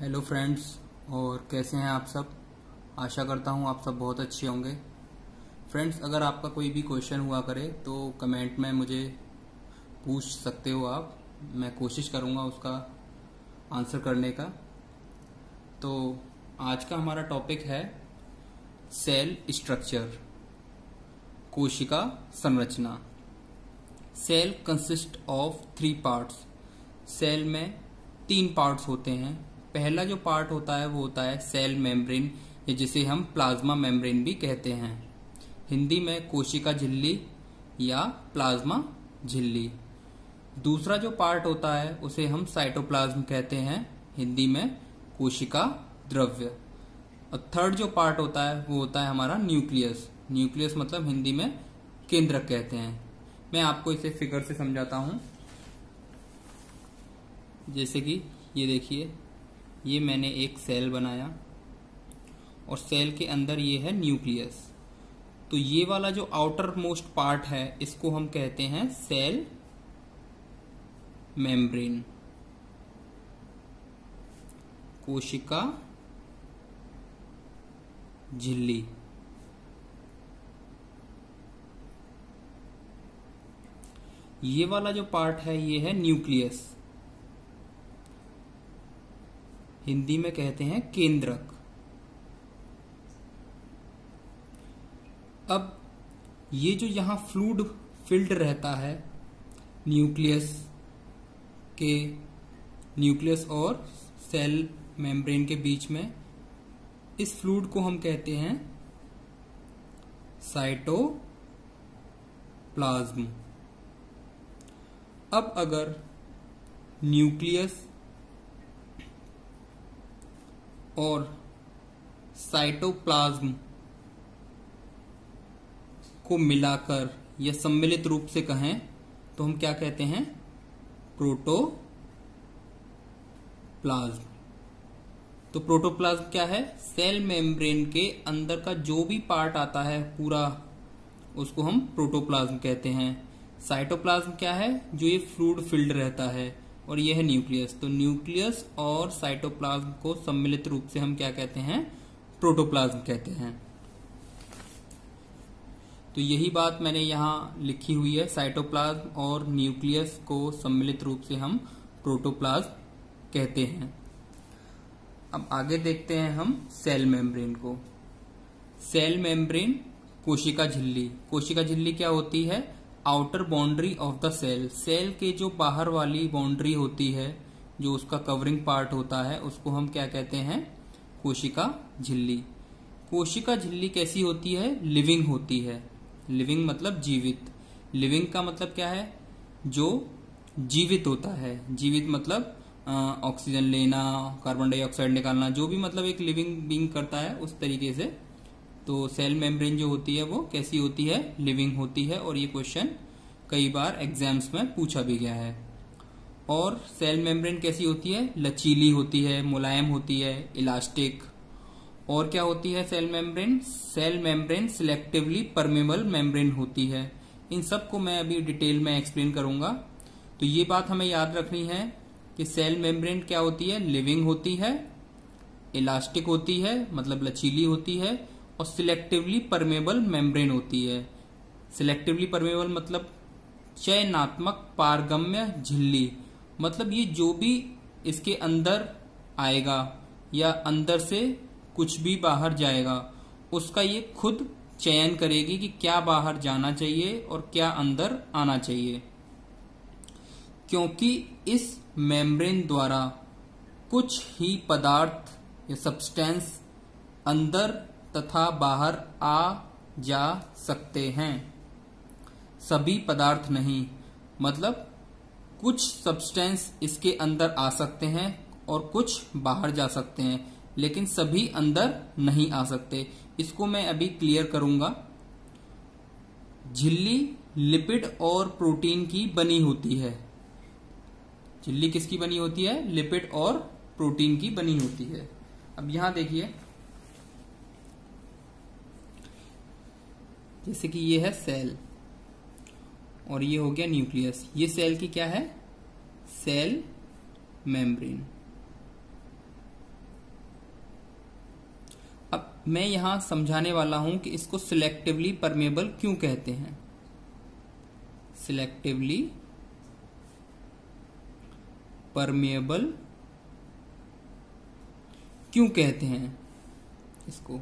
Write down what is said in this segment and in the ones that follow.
Hello friends, और कैसे हैं आप सब। आशा करता हूं आप सब बहुत अच्छे होंगे। फ्रेंड्स, अगर आपका कोई भी क्वेश्चन हुआ करे तो कमेंट में मुझे पूछ सकते हो आप। मैं कोशिश करूंगा उसका आंसर करने का। तो आज का हमारा टॉपिक है सेल स्ट्रक्चर, कोशिका संरचना। Cell consist of 3 parts. Cell में 3 पार्ट्स होते हैं। पहला जो पार्ट होता है वो होता है सेल मेम्ब्रेन, या जिसे हम प्लाज्मा मेम्ब्रेन भी कहते हैं। हिंदी में कोशिका झिल्ली या प्लाज्मा झिल्ली। दूसरा जो पार्ट होता है उसे हम साइटोप्लाज्म कहते हैं, हिंदी में कोशिका द्रव्य। और थर्ड जो पार्ट होता है वो होता है हमारा न्यूक्लियस। न्यूक्लियस मतलब हिंदी में केंद्रक कहते हैं। मैं आपको इसे फिगर से समझाता हूं। जैसे कि ये देखिए, ये मैंने एक सेल बनाया और सेल के अंदर ये है न्यूक्लियस। तो ये वाला जो आउटर मोस्ट पार्ट है इसको हम कहते हैं सेल मेम्ब्रेन, कोशिका झिल्ली। ये वाला जो पार्ट है ये है न्यूक्लियस, हिंदी में कहते हैं केंद्रक। अब ये जो यहां फ्लूइड फिल्ड रहता है न्यूक्लियस और सेल मेम्ब्रेन के बीच में, इस फ्लूइड को हम कहते हैं साइटोप्लाज्म। अब अगर न्यूक्लियस और साइटोप्लाज्म को मिलाकर या सम्मिलित रूप से कहें तो हम क्या कहते हैं, प्रोटोप्लाज्म। तो प्रोटोप्लाज्म क्या है, सेल मेम्ब्रेन के अंदर का जो भी पार्ट आता है पूरा, उसको हम प्रोटोप्लाज्म कहते हैं। साइटोप्लाज्म क्या है, जो ये फ्लूइड फिल्ड रहता है, और यह है न्यूक्लियस। तो न्यूक्लियस और साइटोप्लाज्म को सम्मिलित रूप से हम क्या कहते हैं, प्रोटोप्लाज्म कहते हैं। तो यही बात मैंने यहां लिखी हुई है, साइटोप्लाज्म और न्यूक्लियस को सम्मिलित रूप से हम प्रोटोप्लाज्म कहते हैं। अब आगे देखते हैं हम सेल मेम्ब्रेन को। सेल मेम्ब्रेन, कोशिका झिल्ली। कोशिका झिल्ली क्या होती है, outer boundary of the cell. Cell के जो बाहर वाली बाउंड्री होती है, जो उसका कवरिंग पार्ट होता है, उसको हम क्या कहते हैं, कोशिका झिल्ली। कोशिका झिल्ली कैसी होती है, लिविंग होती है। लिविंग मतलब जीवित। लिविंग का मतलब क्या है, जो जीवित होता है। जीवित मतलब ऑक्सीजन लेना, कार्बन डाइऑक्साइड निकालना, जो भी मतलब एक लिविंग बीइंग करता है उस तरीके से। तो सेल मेम्ब्रेन जो होती है वो कैसी होती है, लिविंग होती है। और ये क्वेश्चन कई बार एग्जाम्स में पूछा भी गया है। और सेल मेम्ब्रेन कैसी होती है, लचीली होती है, मुलायम होती है, इलास्टिक। और क्या होती है cell membrane, cell membrane selectively permeable membrane होती है। इन सब को मैं अभी डिटेल में एक्सप्लेन करूंगा। तो ये बात हमें याद रखनी है कि सेल मेम्ब्रेन क्या होती है, लिविंग होती है, इलास्टिक होती है मतलब लचीली होती है, और सिलेक्टिवली परमेबल मेम्ब्रेन होती है। सिलेक्टिवली परमेबल मतलब चयनात्मक पारगम्य झिल्ली। मतलब ये जो भी इसके अंदर आएगा या अंदर से कुछ भी बाहर जाएगा, उसका ये खुद चयन करेगी कि क्या बाहर जाना चाहिए और क्या अंदर आना चाहिए। क्योंकि इस मेम्ब्रेन द्वारा कुछ ही पदार्थ या सब्सटेंस अंदर तथा बाहर आ जा सकते हैं, सभी पदार्थ नहीं। मतलब कुछ सब्सटेंस इसके अंदर आ सकते हैं और कुछ बाहर जा सकते हैं, लेकिन सभी अंदर नहीं आ सकते। इसको मैं अभी क्लियर करूंगा। झिल्ली लिपिड और प्रोटीन की बनी होती है। झिल्ली किसकी बनी होती है, लिपिड और प्रोटीन की बनी होती है। अब यहां देखिए, जैसे कि ये है सेल और ये हो गया न्यूक्लियस। ये सेल की क्या है, सेल मेम्ब्रेन। मैं यहां समझाने वाला हूं कि इसको सिलेक्टिवली परमेबल क्यों कहते हैं। सिलेक्टिवली परमेबल क्यों कहते हैं इसको।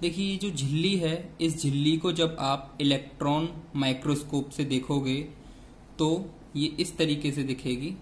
देखिए ये जो झिल्ली है, इस झिल्ली को जब आप इलेक्ट्रॉन माइक्रोस्कोप से देखोगे तो ये इस तरीके से दिखेगी।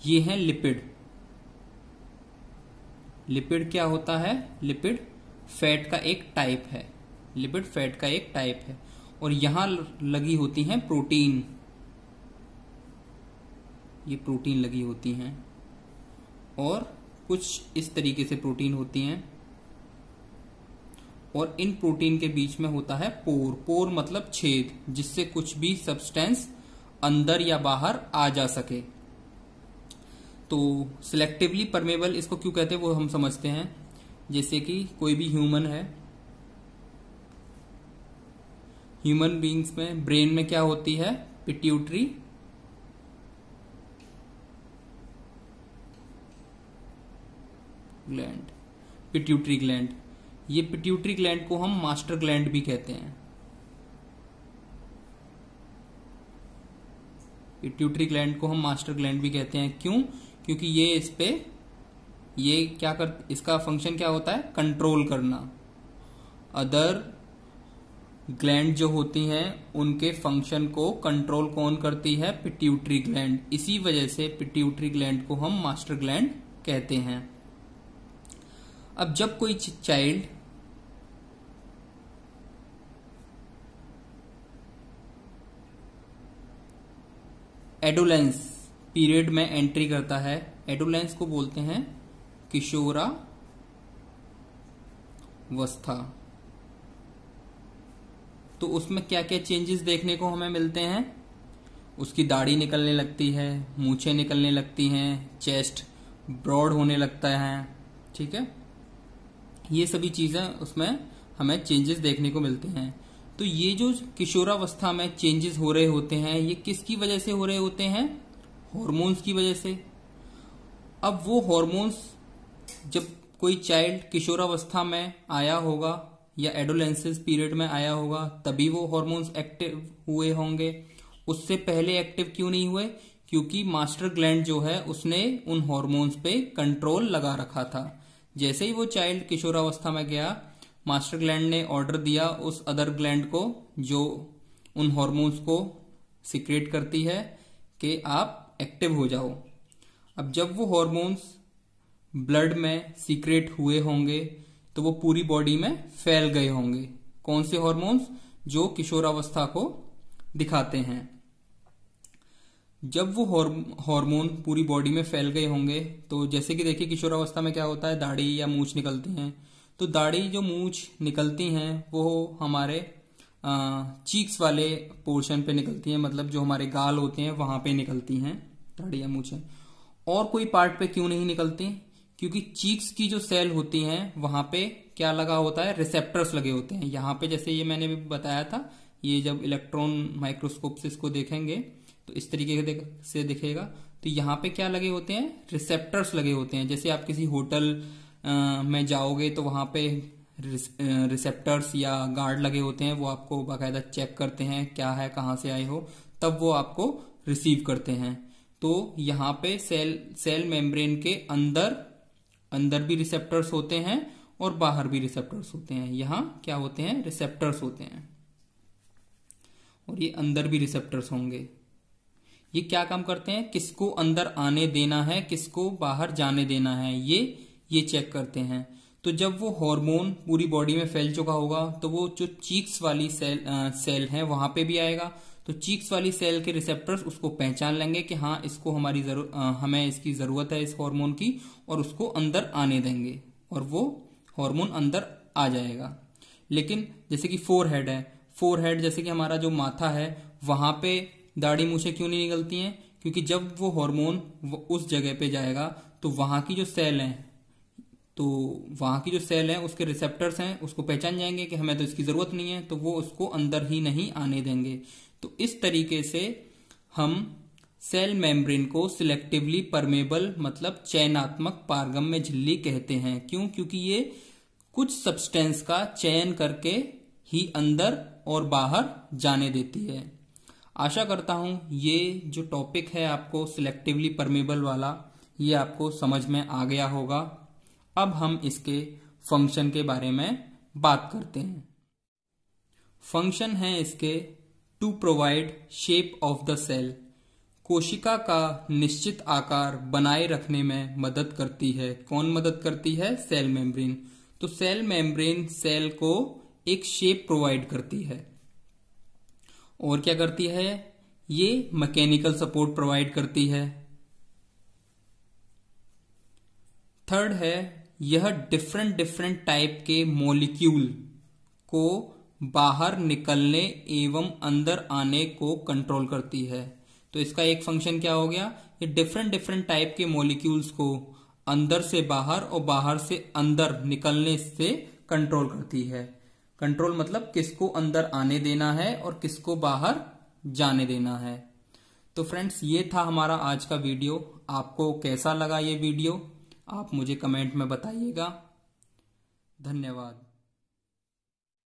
ये है लिपिड। लिपिड क्या होता है? लिपिड फैट का एक टाइप है। लिपिड फैट का एक टाइप है। और यहां लगी होती हैं प्रोटीन। ये प्रोटीन लगी होती हैं और कुछ इस तरीके से प्रोटीन होती हैं। और इन प्रोटीन के बीच में होता है पोर। पोर मतलब छेद, जिससे कुछ भी सब्सटेंस अंदर या बाहर आ जा सके। तो सिलेक्टिवली परमेबल इसको क्यों कहते हैं वो हम समझते हैं। जैसे कि कोई भी ह्यूमन है, ह्यूमन बीइंग्स में ब्रेन में क्या होती है? Pituitary gland. पिट्यूटरी ग्लैंड, ये पिट्यूटरी ग्लैंड को हम मास्टर ग्लैंड भी कहते हैं। पिट्यूटरी ग्लैंड को हम मास्टर ग्लैंड भी कहते हैं। क्यों? क्योंकि ये इस पे ये क्या कर, इसका फंक्शन क्या होता है? कंट्रोल करना। अदर ग्लैंड जो होती हैं उनके फंक्शन को कंट्रोल कौन करती है? Pituitary gland. इसी वजह से पिट्यूटरी ग्लैंड को हम मास्टर ग्लैंड कहते हैं। अब जब कोई चाइल्ड एडोलेंस पीरियड में एंट्री करता है, एडोलेंस को बोलते हैं किशोरावस्था, तो उसमें क्या क्या चेंजेस देखने को हमें मिलते हैं? उसकी दाढ़ी निकलने लगती है, मूछें निकलने लगती हैं, चेस्ट ब्रॉड होने लगता है। ठीक है, ये सभी चीजें उसमें हमें चेंजेस देखने को मिलते हैं। तो ये जो किशोरावस्था में चेंजेस हो रहे होते हैं, ये किसकी वजह से हो रहे होते हैं? हॉर्मोन्स की वजह से। अब वो हॉर्मोन्स, जब कोई चाइल्ड किशोरावस्था में आया होगा या एडोलेंसेस पीरियड में आया होगा, तभी वो हॉर्मोन्स एक्टिव हुए होंगे। उससे पहले एक्टिव क्यों नहीं हुए? क्योंकि मास्टर ग्लैंड जो है उसने उन हॉर्मोन्स पे कंट्रोल लगा रखा था। जैसे ही वो चाइल्ड किशोरावस्था में गया, मास्टर ग्लैंड ने ऑर्डर दिया उस अदर ग्लैंड को जो उन हॉर्मोन्स को सिक्रेट करती है कि आप एक्टिव हो जाओ। अब जब वो हॉर्मोन्स ब्लड में सीक्रेट हुए होंगे तो वो पूरी बॉडी में फैल गए होंगे। कौन से हॉर्मोन्स? जो किशोरावस्था को दिखाते हैं। जब वो हार्मोन पूरी बॉडी में फैल गए होंगे तो जैसे कि देखिए किशोरावस्था में क्या होता है, दाढ़ी या मूछ निकलती हैं। तो दाढ़ी जो मूछ निकलती हैं वो हमारे चीक्स वाले पोर्शन पे निकलती हैं, मतलब जो हमारे गाल होते हैं वहां पे निकलती हैं दाढ़ी या मूछें। और कोई पार्ट पे क्यों नहीं निकलती? क्योंकि चीक्स की जो सेल होती हैं वहां पे क्या लगा होता है? रिसेप्टर्स लगे होते हैं। यहाँ पे जैसे ये मैंने भी बताया था, ये जब इलेक्ट्रॉन माइक्रोस्कोप से इसको देखेंगे तो इस तरीके से दिखेगा। तो यहाँ पे क्या लगे होते हैं? रिसेप्टर्स लगे होते हैं। जैसे आप किसी होटल में जाओगे तो वहां पे रिसेप्टर्स या गार्ड लगे होते हैं, वो आपको बाकायदा चेक करते हैं क्या है, कहाँ से आए हो, तब वो आपको रिसीव करते हैं। तो यहाँ पे सेल मेम्ब्रेन के अंदर भी रिसेप्टर्स होते हैं और बाहर भी रिसेप्टर्स होते हैं। यहाँ क्या होते हैं? रिसेप्टर्स होते हैं और ये अंदर भी रिसेप्टर्स होंगे। ये क्या काम करते हैं? किसको अंदर आने देना है, किसको बाहर जाने देना है, ये चेक करते हैं। तो जब वो हार्मोन पूरी बॉडी में फैल चुका होगा तो वो जो चीक्स वाली सेल है वहां पे भी आएगा। तो चीक्स वाली सेल के रिसेप्टर्स उसको पहचान लेंगे कि हाँ इसको हमें इसकी जरूरत है इस हार्मोन की, और उसको अंदर आने देंगे और वो हार्मोन अंदर आ जाएगा। लेकिन जैसे कि फोरहेड जैसे कि हमारा जो माथा है वहां पे दाढ़ी मूछें क्यों नहीं निकलती हैं? क्योंकि जब वो हार्मोन उस जगह पे जाएगा तो वहां की जो सेल हैं उसके रिसेप्टर्स हैं, उसको पहचान जाएंगे कि हमें तो इसकी जरूरत नहीं है, तो वो उसको अंदर ही नहीं आने देंगे। तो इस तरीके से हम सेल मेम्ब्रेन को सिलेक्टिवली परमेबल मतलब चयनात्मक पारगम्य झिल्ली कहते हैं। क्यों? क्योंकि ये कुछ सब्सटेंस का चयन करके ही अंदर और बाहर जाने देती है। आशा करता हूं ये जो टॉपिक है आपको सिलेक्टिवली परमेबल वाला, ये आपको समझ में आ गया होगा। अब हम इसके फंक्शन के बारे में बात करते हैं। फंक्शन है इसके to provide shape of the cell, कोशिका का निश्चित आकार बनाए रखने में मदद करती है। कौन मदद करती है? Cell membrane. तो सेल मेम्ब्रेन सेल को एक शेप प्रोवाइड करती है। और क्या करती है? ये मैकेनिकल सपोर्ट प्रोवाइड करती है। थर्ड है, यह डिफरेंट टाइप के मॉलिक्यूल को बाहर निकलने एवं अंदर आने को कंट्रोल करती है। तो इसका एक फंक्शन क्या हो गया? ये डिफरेंट टाइप के मॉलिक्यूल्स को अंदर से बाहर और बाहर से अंदर निकलने से कंट्रोल करती है। कंट्रोल मतलब किसको अंदर आने देना है और किसको बाहर जाने देना है। तो फ्रेंड्स, ये था हमारा आज का वीडियो। आपको कैसा लगा ये वीडियो? आप मुझे कमेंट में बताइएगा। धन्यवाद।